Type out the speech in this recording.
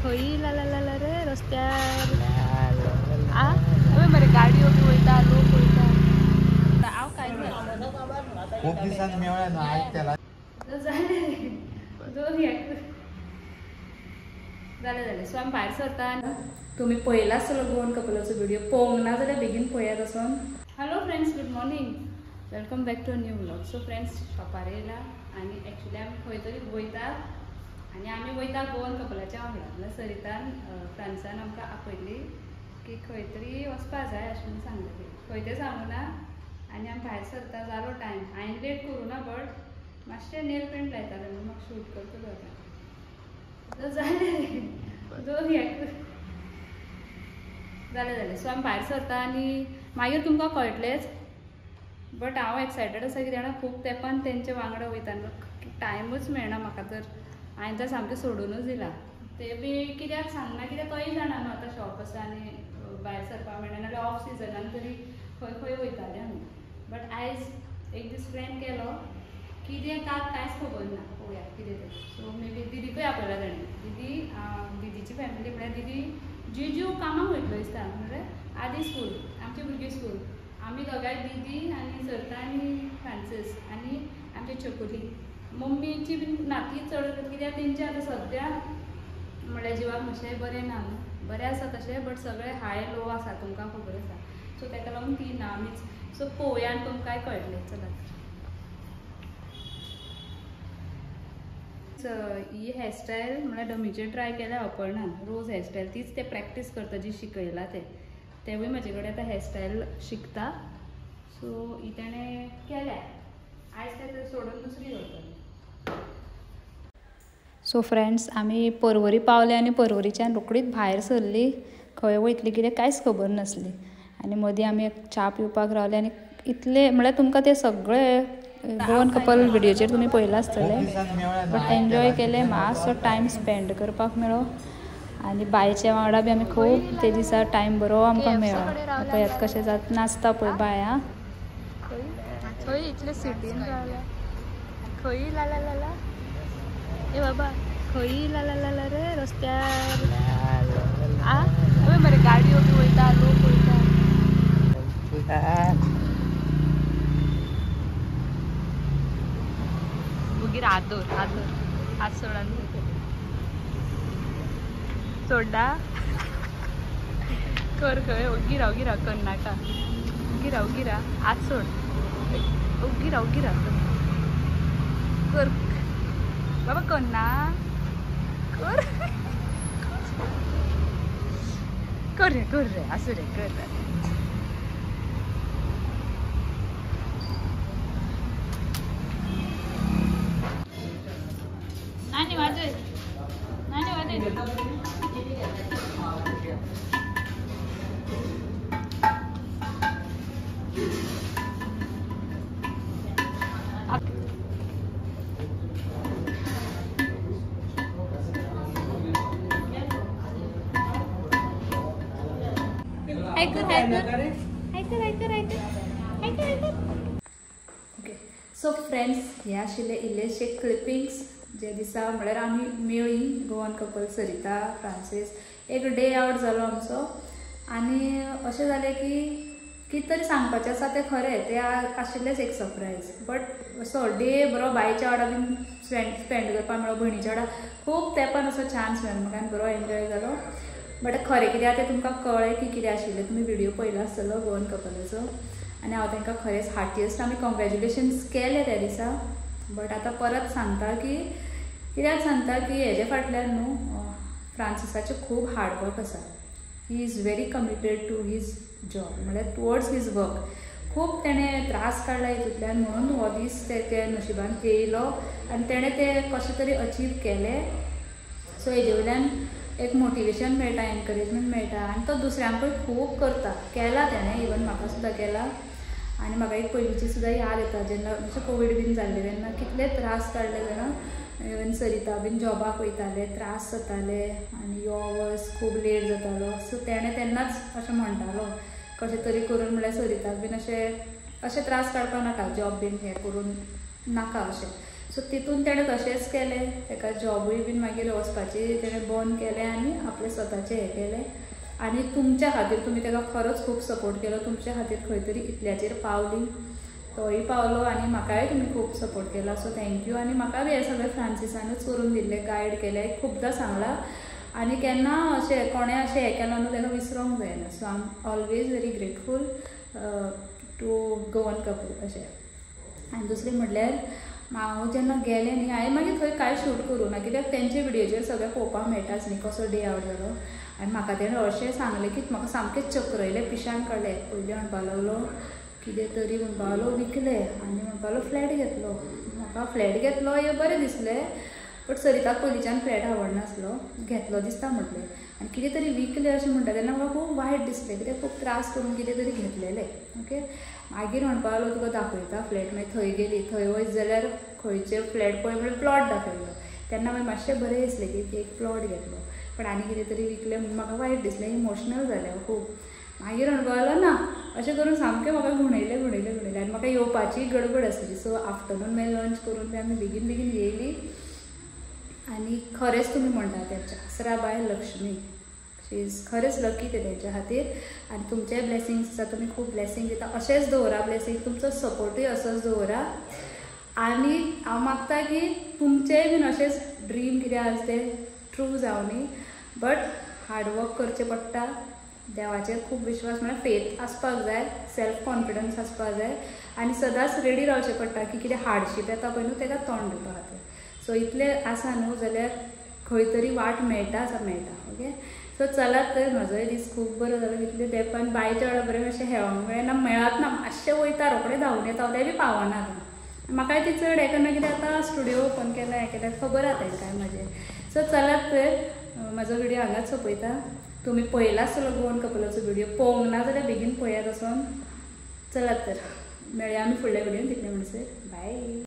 खंय ला ला ला रे रस्त्यार आ अबे मरे गाडयो बी वयता लोक वयता हांव काय खूप दिवसांनी मेळ्ळा ना आज त्याला जालें सो आमी भायर सरता तुमी पळयला आसतलो गोवन कपलाचो व्हिडिओ पळोवंक ना जाल्यार बेगीन पळयात वचून hello friends good morning welcome back to a new vlog so friends शॉपार येयला आनी एक्चुली आमी खंय तरी वयता आनी आमी वयता गोवन कपलाच्या वांगडा सरितान फ्रांसान आमकां आपयली की खंय तरी वचपा जाय अशें म्हूण सांगलेली खंय तें सांगूं ना आनी आमी भायर सरता जालो टायम हांवें लेट करूं ना बट मातशें नेल पेंट लायतालें म्हणून म्हाका शूट करतलो आतां जालें जालें सो आमी भायर सरता आनी मागीर तुमकां कळटलेंच बट हांव एक्सायटेड आसा कित्याक जाणां खूब तेंपान तेंचे वांगडा वयता टायमूच मेळना म्हाका तर हांवें तर सामकें सोडूनच दिलां ते बी कित्याक सांगना कित्याक तोय जाणा न्हू आतां शॉप आसा आनी भायर सरपाक मेळना नाल्यार ऑफ सिजनान तरी खंय खंय वयताले आमी बट आयज एक दीस प्लॅन केलो कितें कांयच खबर ना पळोवया कितें तें सो मे बी दिदीकूय आपयला ताणें दिदीची फॅमिली म्हळ्यार दिदी जिजू कामाक वयतलो दिसता म्हणल्यार आदी स्कूल आमची भुरगीं स्कूल आमी दोगांय दिदी आनी सरता आनी फ्रांसीस आनी आमची चकुली मम्मीची बीन नाती चड कित्याक तेंचे आतां सद्या म्हळ्यार जिवाक मातशें बरें ना न्हू बरें आसा तशें बट सगळें हाय लो आसा तुमकां खबर आसा सो ताका लागून ती ना आमीच सो पळोवया आनी तुमकांय कळटलें चलात ही हेअरस्टायल म्हळ्यार डमीचेर ट्राय केल्या अपर्णान रोज हेअरस्टायल तीच ते प्रॅक्टीस करता जी शिकयला तेवूय म्हाजे कडेन आतां हेअरस्टायल शिकता सो ही ताणें केल्या आयज ते सोडून दुसरी करता सो फ्रेंड्स आमी पर्वरी पावले आनी पर्वरीच्यान रोखडीच भायर सरली खंय वयतली कितें कांयच खबर नासली आनी मदीं आमी एक च्या पिवपाक रावले आनी इतले म्हळ्यार तुमकां ते सगळे गोवन कपल व्हिडिओचेर तुमी पळयला आसतले बट एन्जॉय केले मातसो टायम स्पेंड करपाक मेळ्ळो आनी बायच्या वांगडा बी आमी खूब ते दिसा टायम बरो आमकां मेळ्ळो पळयात कशें जात नाचता पळय बाया खंय इतले सिटीन रावल्या खंय ला ला ला ला ए बाबा खंय ला ला ला ला रे रस्त्यार आ अबे मरे गाडयो बी वयता लोक वयता मागीर आदर हात सोडान सोडा कर खंय गिरा कर्नाटका गिरा हात सोड गिरा कर बाबा कन्ना कर रे असं रे कर नानी वाजय ओके सो फ्रेंड्स हे आशिल्ले इल्लेशे क्लिपिंग्स जे दिसा म्हळ्यार आमी मेळ्ळी गोवन कपल सरिता फ्रांसीस एक डे आउट जालो आमचो आनी अशें जालें की कितें तरी सांगपाचें आसा तें खरें तें आशिल्लेंच एक सरप्रायज बट असो डे बरो बायच्या वांगडा बीन स्पेंड करपाक मेळ्ळो भयणीच्या वांगडा खूब तेंपान असो चान्स मेळ्ळो म्हाका आनी बरो एन्जॉय जालो बट खरें कितें तें तुमकां कळ्ळें की कितें आशिल्लें तुमी व्हिडिओ पळयलो आसतलो गोवन कपलाचो आनी हांव तांकां खरेंच हार्टियस्ट आमी कॉंग्रॅच्युलेशन्स केले त्या दिसा बट आतां परत सांगता की कित्याक सांगता की हेजे फाटल्यान न्हू फ्रांसिसाचें खूब हार्डवर्क आसा he is very committed to his job म्हळ्यार टुवर्ड्स हीज वर्क खूब तेणें त्रास काडला हितूंतल्यान म्हणून हो दीस ते नशिबान येयलो आनी तेणें तें कशें तरी अचीव केलें सो हेजे वयल्यान एक मोटिवेशन मेळटा एनकरेजमेंट मेळटा आनी तो दुसऱ्यांकूय खूब करता केला तेणें इवन म्हाका सुद्दां केला आनी म्हाका एक पयलींची सुद्दां याद येता जेन्ना अशें कोवीड बीन जाल्लें तेन्ना कितले त्रास काडले जाणा इवन सरिता बीन जॉबाक वयताले त्रास जाताले आनी यो वच खूब लेट जातालो सो तेणें तेन्नाच अशें म्हणटालो कशें तरी करून म्हळ्यार सरिताक बीन अशें त्रास काडपाक नाका जॉब बीन हें करून नाका अशें सो तितून तेणें तशेंच केलें, ताका जॉबूय बीन मागीर वचपाचें तेणें बंद केलें आनी आपलें स्वताचें हें केलें. आनी तुमच्या खातीर तुमी ताका खरोच खूब सपोर्ट केलो, तुमच्या खातीर खंय तरी इतल्याचेर पावली, तोय पावलो आनी म्हाकाय तुमी खूब सपोर्ट केला. So thank you. आनी म्हाका बी हें सगळें फ्रांसिसानूच करून दिल्लें, गायड केलें, खुबदां सांगलां आनी केन्ना अशें कोणें अशें हें केलां न्हू ताका विसरोंक जायना. So I am always very grateful to Goan couple अशें. आनी दुसरें म्हणल्यार हांव जेन्ना गेलें न्ही हांवें मागीर थंय कांय शूट करूं ना, कित्याक तेंचे विडियोचेर सगळें पळोवपाक मेळटाच न्ही कसो डे आवट जालो. आनी म्हाका तेणें अशें सांगलें की म्हाका सामकें चक्रयलें, पिश्यान काडलें. पयलीं म्हणपाक लागलो कितें तरी म्हणपाक लागलो विकलें आनी म्हणपाक लागलो फ्लॅट घेतलो. म्हाका फ्लॅट घेतलो हें बरें दिसलें, बट सरिताक पयलींच्यान फ्लॅट आवडनासलो, घेतलो दिसता म्हटलें. आनी कितें तरी विकलें अशें म्हणटा तेन्ना म्हाका खूब वायट दिसलें, कित्याक खूब त्रास करून कितें तरी घेतलेलें. ओके. मागीर म्हणपाक लागलो तुका दाखयता फ्लॅट. मागीर थंय गेली, थंय वच जाल्यार खंयचे फ्लॅट पळय म्हणून प्लॉट दाखयलो. तेन्ना मागीर मातशें बरें दिसलें की एक प्लॉट घेतलो, पण आनी कितें तरी विकलें म्हणून म्हाका वायट दिसलें, इमोशनल जालें खूब. मागीर म्हणपाक लागलो ना अशें करून सामकें म्हाका घुणयलें आनी म्हाका येवपाची गडबड आसली. सो आफ्टरनून मागीर लंच करून बी आमी बेगीन येयली. आनी खरेंच तुमी म्हणटा तेंच्या आसरा बाय लक्ष्मी, शी इज खरेंच लकी ते तेंच्या खातीर. आनी तुमचे ब्लेसिंग्स आसा, तुमी खूब ब्लेसिंग दिता, अशेंच दवरा ब्लेसिंग, तुमचो सपोर्टूय असोच दवरा. आनी हांव मागता की तुमचेय बीन अशेंच ड्रीम कितें आसा तें ट्रू जावनी, बट हार्डवर्क करचें पडटा, देवाचेर खूब विश्वास म्हळ्यार फेथ आसपाक जाय, सेल्फ कॉन्फिडन्स आसपाक जाय आनी सदांच रेडी रावचें पडटा की कितें हार्डशीप येता पळय न्हू ताका तोंड दिवपा खातीर. सो इतलें आसा न्हू जाल्यार खंय तरी वाट मेळटा. ओके. सो चलात तर म्हजोय दीस खूब बरो जालो. कितले तेंपान बायच्या वांगडा बरें मातशें हेळोंक मेळना, मेळत ना, मातशें वयता रोखडें धांवून येता, तें बी पावना. म्हाकाय ती चड हें करना, कित्याक आतां स्टुडियो ओपन केला हें केल्यार खबर आसा तेंकाय म्हाजें. सो चलात तर म्हाजो विडियो हांगाच सोंपयता. तुमी पळयला आसतलो गोवन कपलाचो विडियो, पळोवंक ना जाल्यार बेगीन पळयात वचोन. चलात तर मेळया आमी फुडल्या विडियोन, तितले म्हणसर बाय.